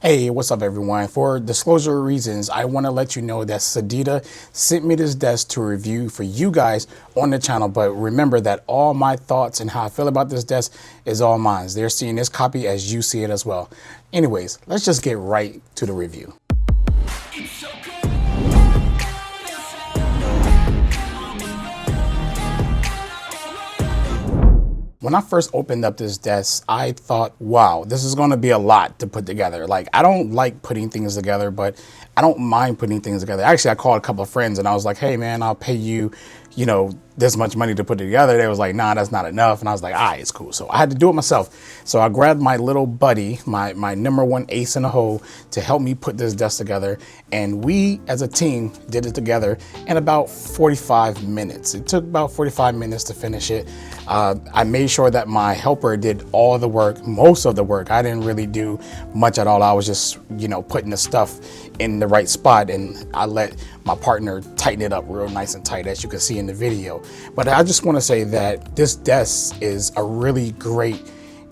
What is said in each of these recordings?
Hey, what's up everyone? For disclosure reasons, I want to let you know that Sedeta sent me this desk to review for you guys on the channel, but remember that all my thoughts and how I feel about this desk is all mine. They're seeing this copy as you see it as well. Anyways, let's just get right to the review. When I first opened up this desk, I thought, wow, this is going to be a lot to put together. Like, I don't like putting things together, but I don't mind putting things together. Actually, I called a couple of friends and I was like, hey man, I'll pay you, this much money to put it together. They was like, nah, that's not enough. And I was like, all right, it's cool. So I had to do it myself. So I grabbed my little buddy, my number one ace in the hole, to help me put this desk together. And we as a team did it together in about 45 minutes. It took about 45 minutes to finish it. I made sure that my helper did all the work, most of the work. I didn't really do much at all. I was just, putting the stuff in the right spot, and I let my partner tighten it up real nice and tight, as you can see in the video. But I just want to say that this desk is a really great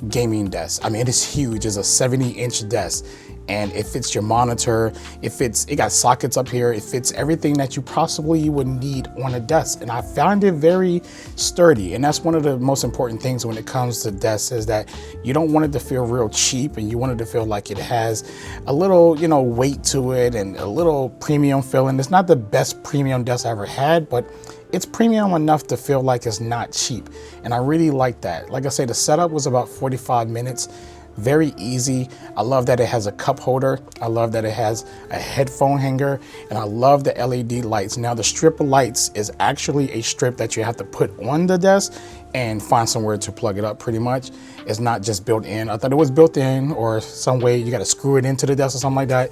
gaming desk. I mean, it is huge. It's a 70-inch desk, and it fits your monitor. It got sockets up here. It fits everything that you possibly would need on a desk. And I found it very sturdy. And that's one of the most important things when it comes to desks, is that you don't want it to feel real cheap, and you want it to feel like it has a little, weight to it and a little premium feeling. It's not the best premium desk I ever had, but it's premium enough to feel like it's not cheap. And I really like that. Like I say, the setup was about 45 minutes. Very easy. I love that it has a cup holder. I love that it has a headphone hanger, and I love the LED lights. Now the strip of lights is actually a strip that you have to put on the desk and find somewhere to plug it up pretty much. It's not just built in. I thought it was built in, or some way you got to screw it into the desk or something like that.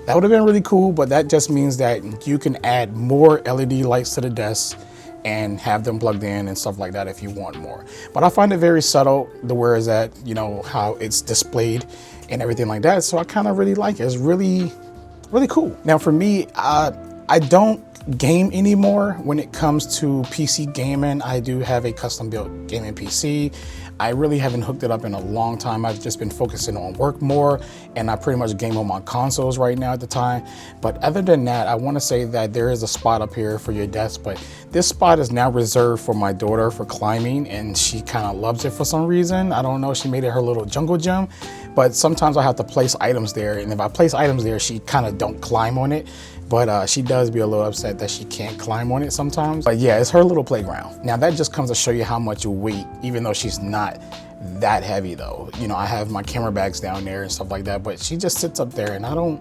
That would have been really cool, but that just means that you can add more LED lights to the desk and have them plugged in and stuff like that if you want more. But I find it very subtle, the whereas that, how it's displayed and everything like that. So I kind of really like it. It's really, really cool. Now for me, I don't game anymore when it comes to PC gaming. I do have a custom built gaming PC. I really haven't hooked it up in a long time. I've just been focusing on work more, and I pretty much game on my consoles right now at the time. But other than that, I want to say that there is a spot up here for your desk, but this spot is now reserved for my daughter for climbing, and she kind of loves it for some reason. I don't know, she made it her little jungle gym, but sometimes I have to place items there, and if I place items there, she kind of don't climb on it. But she does be a little upset that she can't climb on it sometimes. But yeah, it's her little playground. Now that just comes to show you how much weight, even though she's not that heavy though. I have my camera bags down there and stuff like that, but she just sits up there and I don't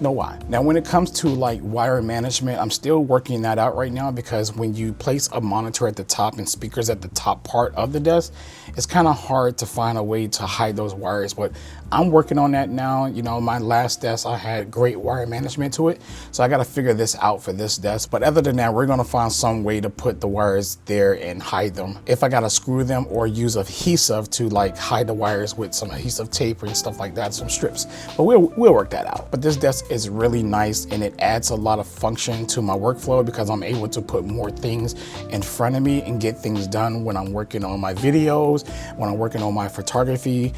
know why. Now when it comes to like wire management, I'm still working that out right now, because when you place a monitor at the top and speakers at the top part of the desk, it's kind of hard to find a way to hide those wires, but I'm working on that now. My last desk, I had great wire management to it, so I got to figure this out for this desk. But other than that, we're going to find some way to put the wires there and hide them. If I got to screw them or use adhesive to like hide the wires with some adhesive tape and stuff like that, some strips, but we'll work that out. But this desk is really nice, and it adds a lot of function to my workflow, because I'm able to put more things in front of me and get things done when I'm working on my videos, when I'm working on my photography,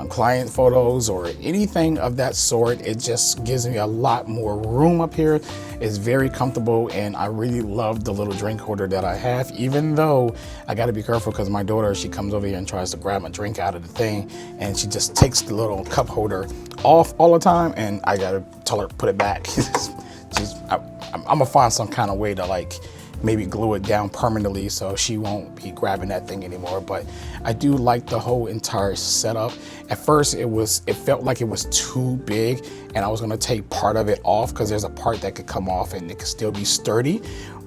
client photos, or anything of that sort. It just gives me a lot more room up here. It's very comfortable, and I really love the little drink holder that I have, even though I got to be careful because my daughter, she comes over here and tries to grab my drink out of the thing, and she just takes the little cup holder off all the time, and I got to tell her put it back. I'm gonna find some kind of way to like maybe glue it down permanently so she won't be grabbing that thing anymore. But I do like the whole entire setup. At first it felt like it was too big, and I was gonna take part of it off because there's a part that could come off and it could still be sturdy.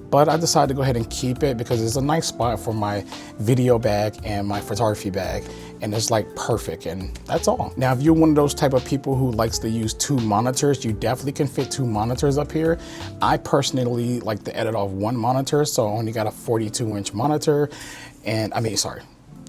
But I decided to go ahead and keep it because it's a nice spot for my video bag and my photography bag, and it's like perfect, and that's all. Now, if you're one of those type of people who likes to use two monitors, you definitely can fit two monitors up here. I personally like to edit off one monitor, so I only got a 42-inch monitor, and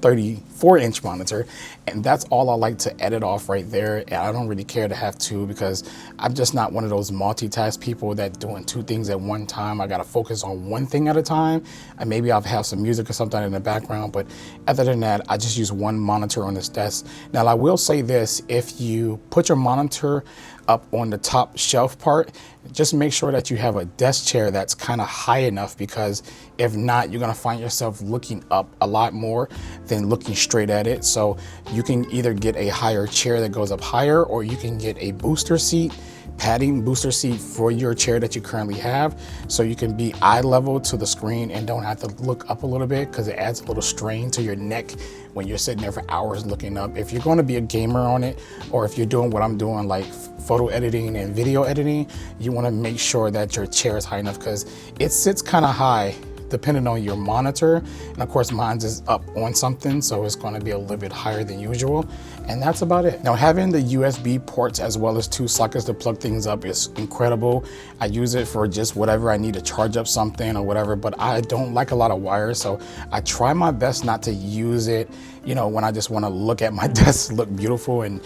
34-inch monitor, and that's all I like to edit off right there. And I don't really care to have two, because I'm just not one of those multitask people that doing two things at one time. I gotta focus on one thing at a time, and maybe I'll have some music or something in the background, but other than that, I just use one monitor on this desk. Now I will say this: if you put your monitor up on the top shelf part, just make sure that you have a desk chair that's kind of high enough, because if not, you're gonna find yourself looking up a lot more than looking straight at it. So you can either get a higher chair that goes up higher, or you can get a booster seat, padding booster seat for your chair that you currently have, so you can be eye level to the screen and don't have to look up a little bit, because it adds a little strain to your neck when you're sitting there for hours looking up. If you're going to be a gamer on it, or if you're doing what I'm doing, like photo editing and video editing, you want to make sure that your chair is high enough, because it sits kind of high depending on your monitor. And of course mine's is up on something, so it's going to be a little bit higher than usual. And that's about it. Now, having the USB ports as well as 2 sockets to plug things up is incredible. I use it for just whatever I need to charge up something or whatever, but I don't like a lot of wires, so I try my best not to use it, you know, when I just want to look at my desk look beautiful and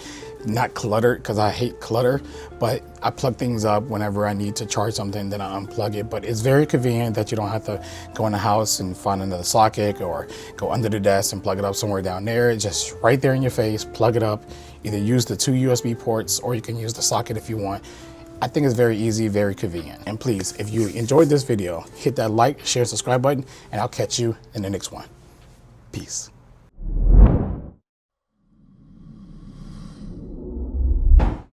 not cluttered, because I hate clutter. But I plug things up whenever I need to charge something, then I unplug it. But it's very convenient that you don't have to go in the house and find another socket, or go under the desk and plug it up somewhere down there. It's just right there in your face, plug it up. Either use the 2 USB ports, or you can use the socket if you want. I think it's very easy, very convenient. And please, if you enjoyed this video, hit that like, share, subscribe button, and I'll catch you in the next one. Peace.